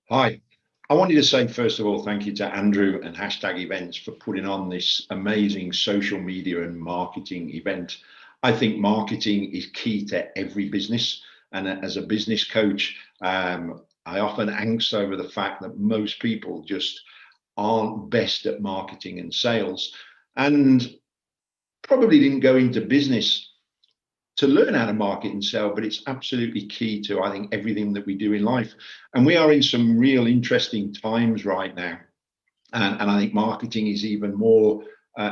Hi. I wanted to say, first of all, thank you to Andrew and Hashtag Events for putting on this amazing social media and marketing event. I think marketing is key to every business. And as a business coach, I often angst over the fact that most people just aren't best at marketing and sales and probably didn't go into business to learn how to market and sell, but it's absolutely key to, I think, everything that we do in life. And we are in some real interesting times right now. And I think marketing is even more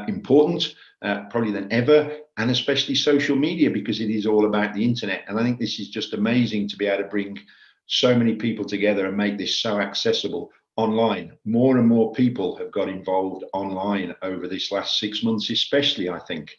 important, probably than ever, and especially social media, because it is all about the internet. And I think this is just amazing to be able to bring so many people together and make this so accessible online. More and more people have got involved online over this last 6 months, especially, I think.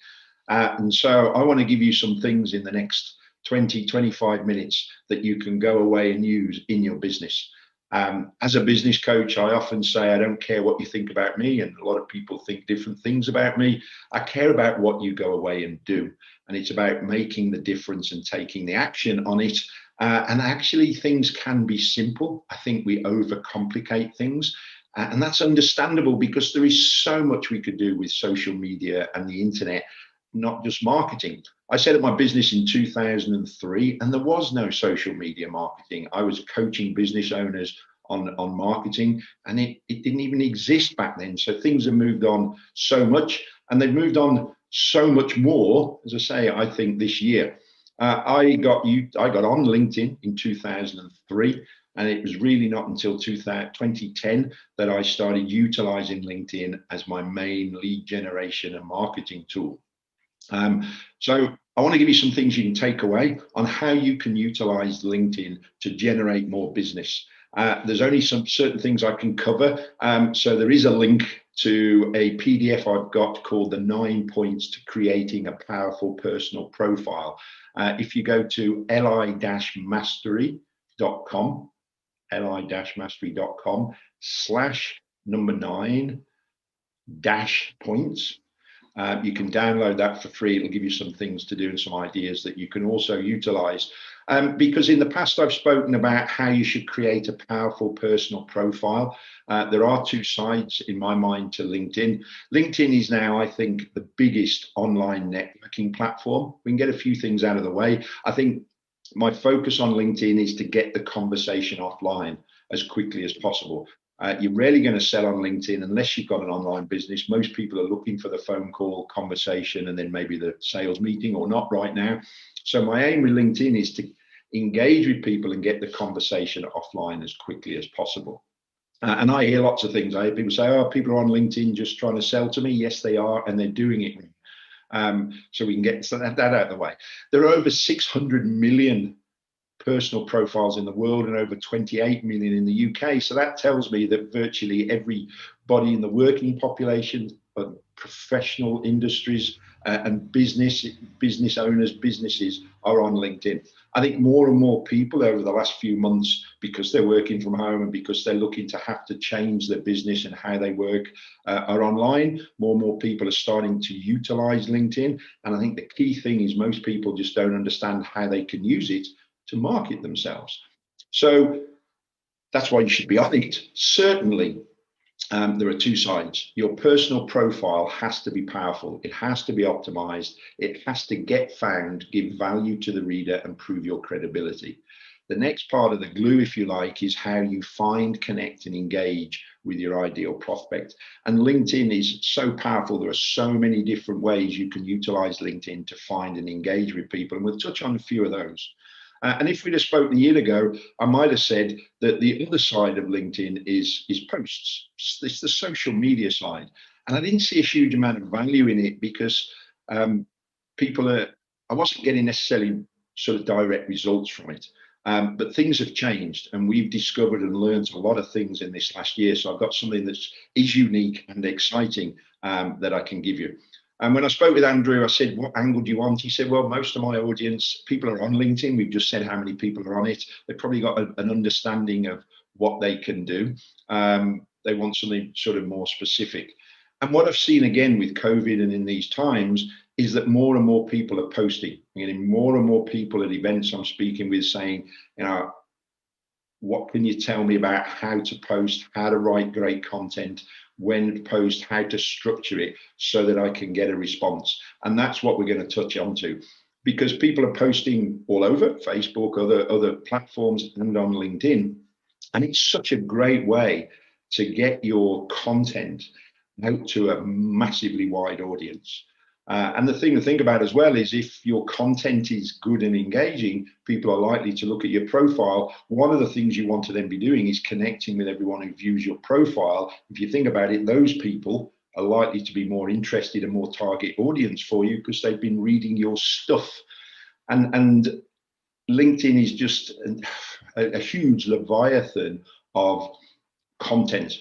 And so I want to give you some things in the next 20, 25 minutes that you can go away and use in your business. As a business coach, I often say, I don't care what you think about me, and a lot of people think different things about me. I care about what you go away and do. And it's about making the difference and taking the action on it. And actually, things can be simple. I think we overcomplicate things. And that's understandable because there is so much we could do with social media and the internet, not just marketing. I set up my business in 2003 and there was no social media marketing. I was coaching business owners on marketing, and it didn't even exist back then. So things have moved on so much, and they've moved on so much more, as I say, I think this year. I got on LinkedIn in 2003, and it was really not until 2010 that I started utilizing LinkedIn as my main lead generation and marketing tool. So I want to give you some things you can take away on how you can utilize LinkedIn to generate more business. There's only some certain things I can cover. So there is a link to a PDF I've got called the 9 points to creating a powerful personal profile. If you go to li-mastery.com, li-mastery.com slash number 9 dash points. You can download that for free. It'll give you some things to do and some ideas that you can also utilize. Because in the past, I've spoken about how you should create a powerful personal profile. There are two sides in my mind to LinkedIn. LinkedIn is now, I think, the biggest online networking platform. We can get a few things out of the way. I think my focus on LinkedIn is to get the conversation offline as quickly as possible. You're rarely going to sell on LinkedIn unless you've got an online business. Most people are looking for the phone call conversation and then maybe the sales meeting, or not right now. So my aim with LinkedIn is to engage with people and get the conversation offline as quickly as possible. And I hear lots of things. I hear people say, oh, people are on LinkedIn just trying to sell to me. Yes, they are, and they're doing it. So we can get that out of the way. There are over 600 million personal profiles in the world and over 28 million in the UK. So that tells me that virtually everybody in the working population, professional industries, and business owners, businesses are on LinkedIn. I think more and more people over the last few months, because they're working from home and because they're looking to have to change their business and how they work, are online. More and more people are starting to utilize LinkedIn. And I think the key thing is most people just don't understand how they can use it to market themselves. So that's why you should be on it. Certainly, there are two sides. Your personal profile has to be powerful. It has to be optimized. It has to get found, give value to the reader, and prove your credibility. The next part of the glue, if you like, is how you find, connect, and engage with your ideal prospect. And LinkedIn is so powerful. There are so many different ways you can utilize LinkedIn to find and engage with people. And we'll touch on a few of those. And if we'd have spoken a year ago, I might have said that the other side of LinkedIn is posts. It's the social media side. And I didn't see a huge amount of value in it because I wasn't getting necessarily sort of direct results from it. But things have changed, and we've discovered and learned a lot of things in this last year. So I've got something that is unique and exciting that I can give you. And when I spoke with Andrew, I said, what angle do you want? He said, well, most of my audience, people are on LinkedIn. We've just said how many people are on it. They've probably got an understanding of what they can do. They want something sort of more specific. And what I've seen again with COVID and in these times is that more and more people are posting. I'm getting more and more people at events I'm speaking with saying, you know, What can you tell me about how to post, how to write great content, when to post, how to structure it so that I can get a response? And that's what we're going to touch on to, because people are posting all over Facebook, other platforms, and on LinkedIn. And it's such a great way to get your content out to a massively wide audience. And the thing to think about as well is if your content is good and engaging, people are likely to look at your profile. One of the things you want to then be doing is connecting with everyone who views your profile. If you think about it, those people are likely to be more interested and more target audience for you because they've been reading your stuff. And LinkedIn is just a huge leviathan of content.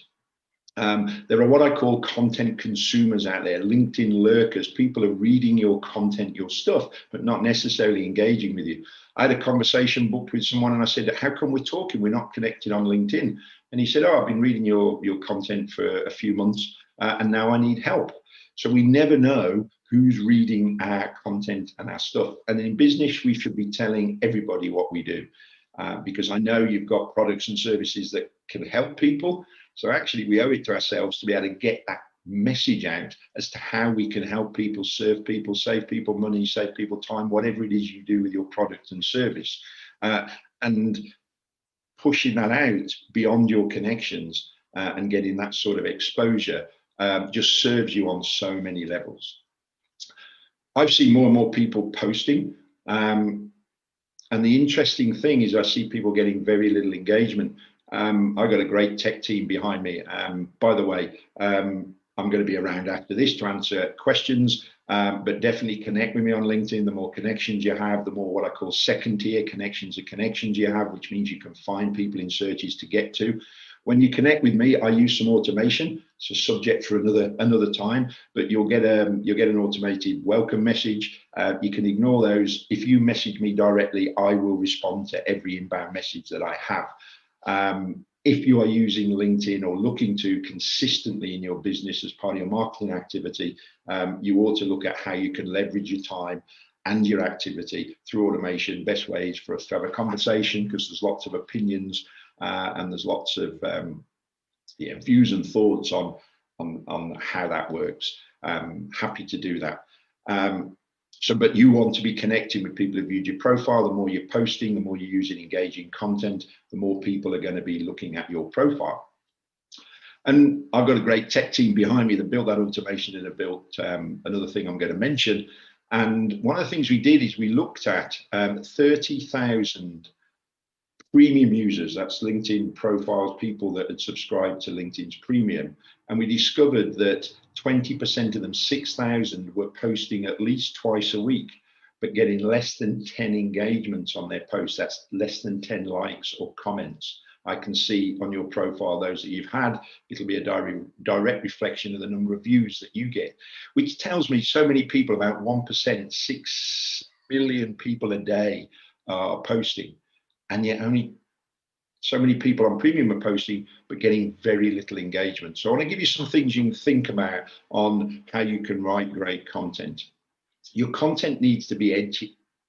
There are what I call content consumers out there, LinkedIn lurkers. People are reading your content, your stuff, but not necessarily engaging with you. I had a conversation booked with someone and I said, how come we're talking? We're not connected on LinkedIn. And he said, oh, I've been reading your content for a few months and now I need help. So we never know who's reading our content and our stuff. And in business, we should be telling everybody what we do because I know you've got products and services that can help people. So actually, we owe it to ourselves to be able to get that message out as to how we can help people, serve people, save people money, save people time, whatever it is you do with your product and service. And pushing that out beyond your connections and getting that sort of exposure just serves you on so many levels. I've seen more and more people posting. And the interesting thing is I see people getting very little engagement. I've got a great tech team behind me. By the way, I'm going to be around after this to answer questions, but definitely connect with me on LinkedIn. The more connections you have, the more what I call second tier connections you have, which means you can find people in searches to get to. When you connect with me, I use some automation. It's a subject for another time, but you'll get an automated welcome message. You can ignore those. If you message me directly, I will respond to every inbound message that I have. If you are using LinkedIn or looking to consistently in your business as part of your marketing activity, you ought to look at how you can leverage your time and your activity through automation. Best ways for us to have a conversation because there's lots of opinions and there's lots of views and thoughts on how that works. Happy to do that. But you want to be connecting with people who viewed your profile. The more you're posting, the more you're using engaging content, the more people are going to be looking at your profile. And I've got a great tech team behind me that built that automation and have built another thing I'm going to mention. And one of the things we did is we looked at 30,000 premium users, that's LinkedIn profiles, people that had subscribed to LinkedIn's premium. And we discovered that 20% of them, 6,000, were posting at least twice a week, but getting less than 10 engagements on their posts. That's less than 10 likes or comments. I can see on your profile those that you've had. It'll be a direct reflection of the number of views that you get, which tells me so many people, about 1%, 6 million people a day are posting. And yet only so many people on premium are posting, but getting very little engagement. So I want to give you some things you can think about on how you can write great content. Your content needs to be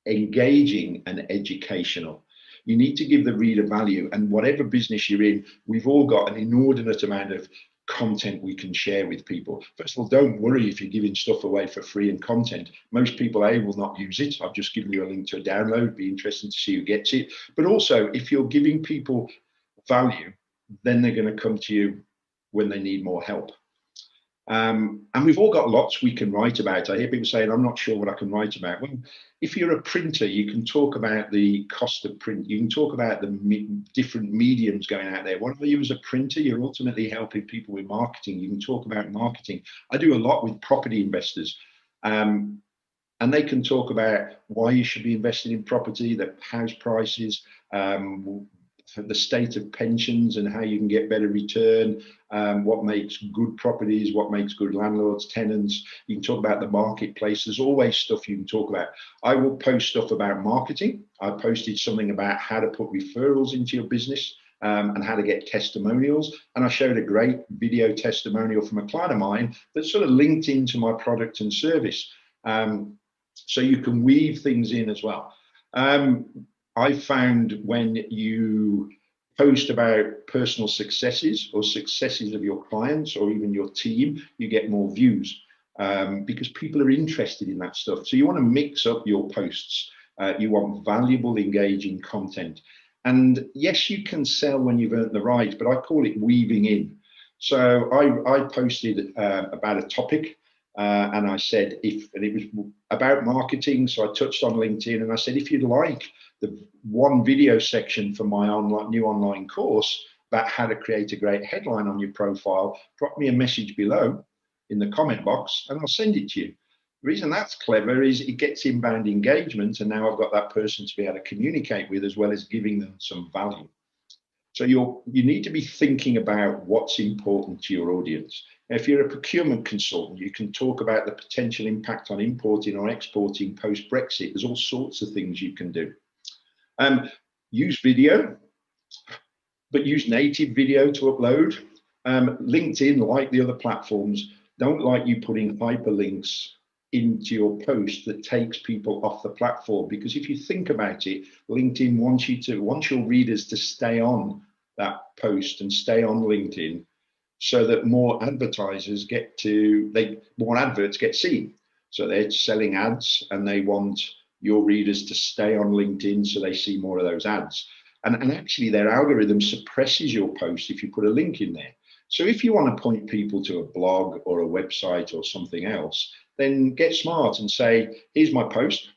engaging and educational. You need to give the reader value. And whatever business you're in, we've all got an inordinate amount of content we can share with people. First of all, don't worry if you're giving stuff away for free and content. Most people, will not use it. I've just given you a link to a download. It'd be interesting to see who gets it. But also, if you're giving people value, then they're going to come to you when they need more help. And we've all got lots we can write about. I hear people saying, I'm not sure what I can write about. Well, if you're a printer, you can talk about the cost of print. You can talk about the different mediums going out there. Whenever you as a printer, you're ultimately helping people with marketing. You can talk about marketing. I do a lot with property investors. And they can talk about why you should be investing in property, the house prices, the state of pensions and how you can get better return, what makes good properties, what makes good landlords, tenants. You can talk about the marketplace. There's always stuff you can talk about. I will post stuff about marketing. I posted something about how to put referrals into your business and how to get testimonials. And I showed a great video testimonial from a client of mine that sort of linked into my product and service. So you can weave things in as well. I found when you post about personal successes or successes of your clients or even your team, you get more views because people are interested in that stuff. So you want to mix up your posts. You want valuable, engaging content. And yes, you can sell when you've earned the right, but I call it weaving in. So I posted about a topic and I said, and it was about marketing. So I touched on LinkedIn and I said, if you'd like the one video section for my new online course about how to create a great headline on your profile, drop me a message below in the comment box and I'll send it to you. The reason that's clever is it gets inbound engagement, and now I've got that person to be able to communicate with as well as giving them some value. So you need to be thinking about what's important to your audience. If you're a procurement consultant, you can talk about the potential impact on importing or exporting post-Brexit. There's all sorts of things you can do. Use video, but use native video to upload. LinkedIn, like the other platforms, don't like you putting hyperlinks into your post that takes people off the platform, because if you think about it, LinkedIn wants your readers to stay on that post and stay on LinkedIn so that more advertisers more adverts get seen. So they're selling ads and they want your readers to stay on LinkedIn so they see more of those ads. And actually their algorithm suppresses your post if you put a link in there. So if you want to point people to a blog or a website or something else, then get smart and say, here's my post,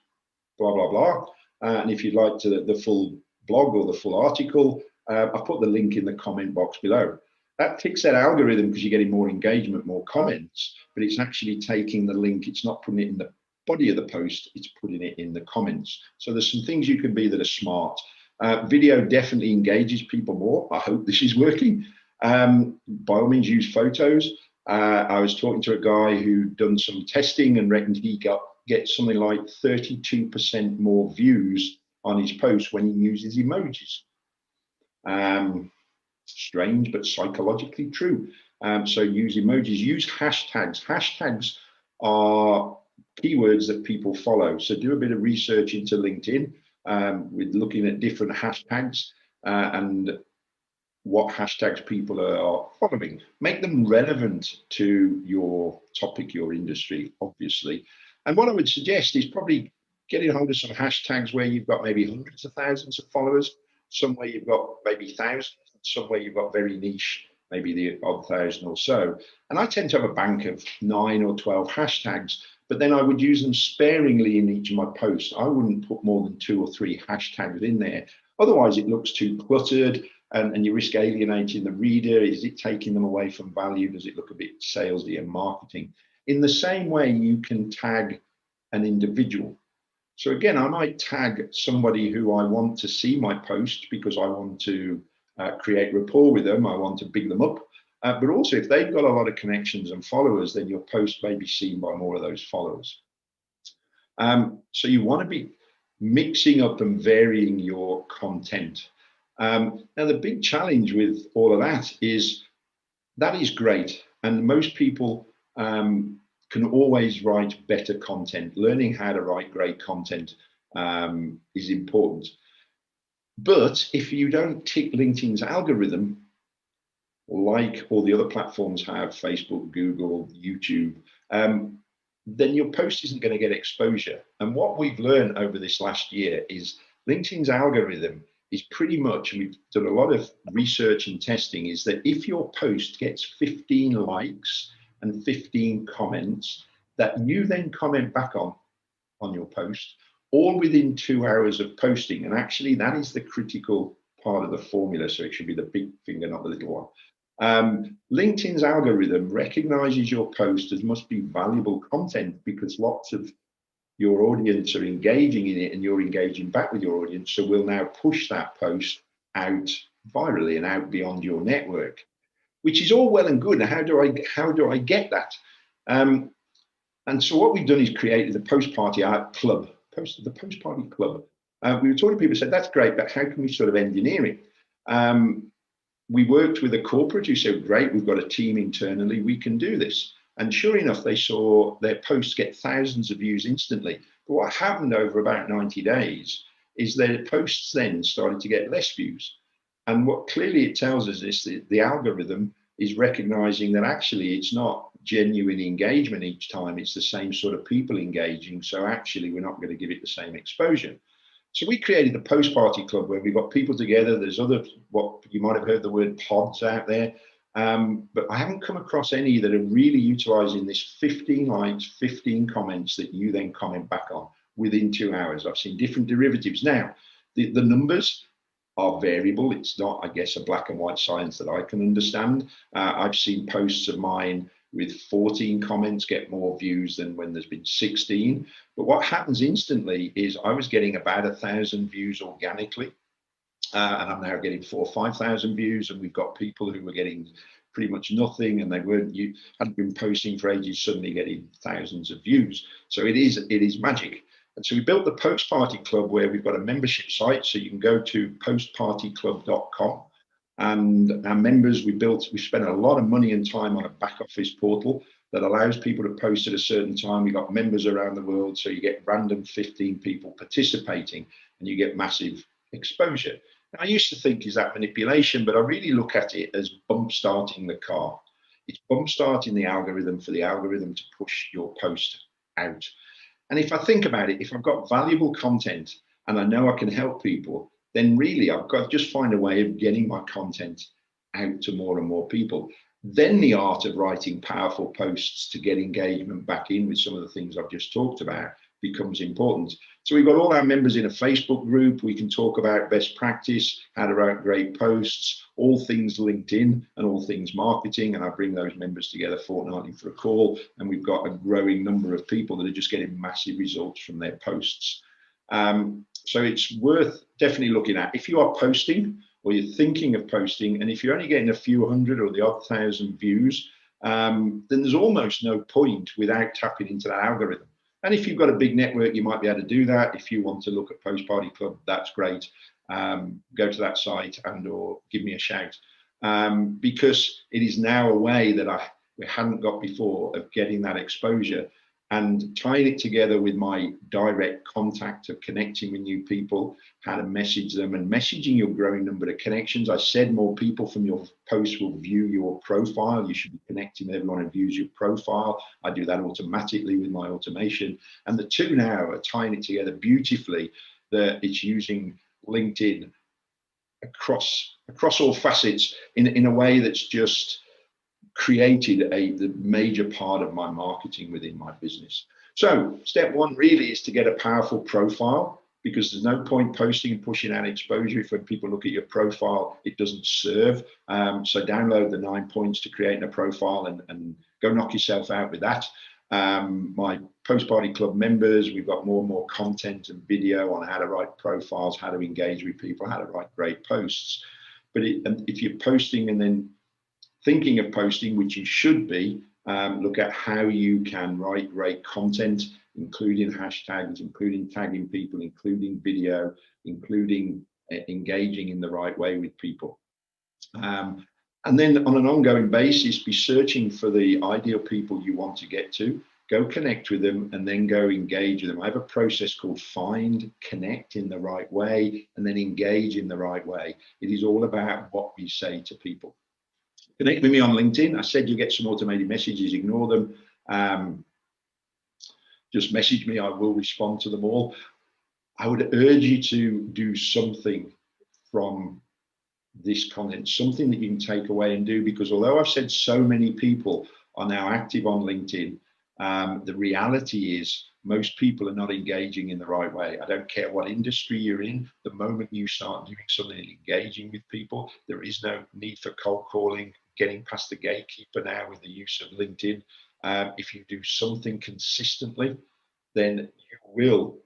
blah, blah, blah. And if you'd like the full blog or the full article, I've put the link in the comment box below. That ticks that algorithm because you're getting more engagement, more comments, but it's actually taking the link. It's not putting it in the body of the post, it's putting it in the comments. So there's some things you can be that are smart. Video definitely engages people more. I hope this is working. By all means, use photos. I was talking to a guy who'd done some testing and reckoned he gets something like 32% more views on his post when he uses emojis. Strange, but psychologically true. So use emojis, use hashtags. Hashtags are keywords that people follow. So do a bit of research into LinkedIn with looking at different hashtags and what hashtags people are following. Make them relevant to your topic, your industry, obviously. And what I would suggest is probably getting hold of some hashtags where you've got maybe hundreds of thousands of followers, somewhere you've got maybe thousands, somewhere you've got very niche, maybe the odd thousand or so. And I tend to have a bank of 9 or 12 hashtags, but then I would use them sparingly in each of my posts. I wouldn't put more than 2 or 3 hashtags in there. Otherwise, it looks too cluttered and you risk alienating the reader. Is it taking them away from value? Does it look a bit salesy and marketing? In the same way, you can tag an individual. So again, I might tag somebody who I want to see my post because I want to create rapport with them. I want to big them up. But also, if they've got a lot of connections and followers, then your post may be seen by more of those followers. So you want to be mixing up and varying your content. Now, the big challenge with all of that is great. And most people can always write better content. Learning how to write great content is important. But if you don't tick LinkedIn's algorithm, like all the other platforms have, Facebook, Google, YouTube, then your post isn't going to get exposure. And what we've learned over this last year is LinkedIn's algorithm is pretty much, and we've done a lot of research and testing, is that if your post gets 15 likes and 15 comments that you then comment back on your post, all within 2 hours of posting. And actually, that is the critical part of the formula. So it should be the big finger, not the little one. LinkedIn's algorithm recognizes your post as must be valuable content because lots of your audience are engaging in it and you're engaging back with your audience. So we'll now push that post out virally and out beyond your network, which is all well and good. Now, how do I get that? And so what we've done is created the Post Party Art Club, the Post Party Club. We were talking to people who said, that's great, but how can we sort of engineer it? We worked with a corporate who said, great, we've got a team internally, we can do this. And sure enough, they saw their posts get thousands of views instantly. But what happened over about 90 days is their posts then started to get less views. And what clearly it tells us is that the algorithm is recognizing that actually it's not genuine engagement each time, it's the same sort of people engaging. So actually, we're not going to give it the same exposure. So we created the post party club where we've got people together. There's other, what you might have heard the word pods out there. But I haven't come across any that are really utilizing this 15 likes, 15 comments that you then comment back on within 2 hours. I've seen different derivatives. Now, the numbers are variable. It's not, I guess, a black and white science that I can understand. I've seen posts of mine with 14 comments get more views than when there's been 16. But what happens instantly is I was getting about 1,000 views organically. And I'm now getting 4,000 or 5,000 views, and we've got people who were getting pretty much nothing, and they hadn't been posting for ages, suddenly getting thousands of views. So it is magic. And so we built the Post Party Club, where we've got a membership site, so you can go to postpartyclub.com. And our members, we spent a lot of money and time on a back office portal that allows people to post at a certain time. We've got members around the world, so you get random 15 people participating, and you get massive exposure. I used to think, is that manipulation? But I really look at it as bump starting the car. It's bump starting the algorithm for the algorithm to push your post out. And if I think about it, if I've got valuable content and I know I can help people, then really I've got to just find a way of getting my content out to more and more people. Then the art of writing powerful posts to get engagement back in with some of the things I've just talked about becomes important. So we've got all our members in a Facebook group. We can talk about best practice, how to write great posts, all things LinkedIn and all things marketing. And I bring those members together fortnightly for a call. And we've got a growing number of people that are just getting massive results from their posts. So it's worth definitely looking at. If you are posting or you're thinking of posting, and if you're only getting a few hundred or the odd thousand views, then there's almost no point without tapping into that algorithm. And if you've got a big network, you might be able to do that. If you want to look at Post Party Club, that's great. Go to that site or give me a shout, because it is now a way that we hadn't got before of getting that exposure and tying it together with my direct contact of connecting with new people, how to message them and messaging your growing number of connections. I said more people from your posts will view your profile. You should be connecting with everyone who views your profile. I do that automatically with my automation. And the two now are tying it together beautifully, that it's using LinkedIn across all facets in a way that's just created the major part of my marketing within my business. So step one really is to get a powerful profile, because there's no point posting and pushing out exposure if when people look at your profile, it doesn't serve. So download the 9 points to creating a profile and go knock yourself out with that. My Post Party Club members, we've got more and more content and video on how to write profiles, how to engage with people, how to write great posts. But if you're posting and then thinking of posting, which you should be, look at how you can write great content, including hashtags, including tagging people, including video, including engaging in the right way with people. And then on an ongoing basis, be searching for the ideal people you want to get to, go connect with them, and then go engage with them. I have a process called find, connect in the right way, and then engage in the right way. It is all about what we say to people. Connect with me on LinkedIn. I said you get some automated messages, ignore them. Just message me, I will respond to them all. I would urge you to do something from this content, something that you can take away and do, because although I've said so many people are now active on LinkedIn, the reality is most people are not engaging in the right way. I don't care what industry you're in, the moment you start doing something and engaging with people, there is no need for cold calling, getting past the gatekeeper now with the use of LinkedIn. If you do something consistently, then you will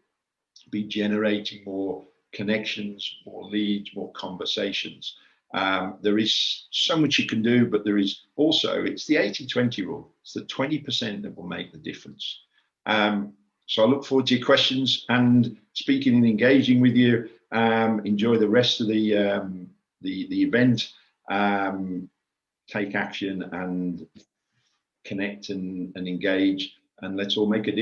be generating more connections, more leads, more conversations. There is so much you can do, but there is also, it's the 80-20 rule. It's the 20% that will make the difference. So I look forward to your questions and speaking and engaging with you. Enjoy the rest of the event. Take action and connect and engage, and let's all make a difference.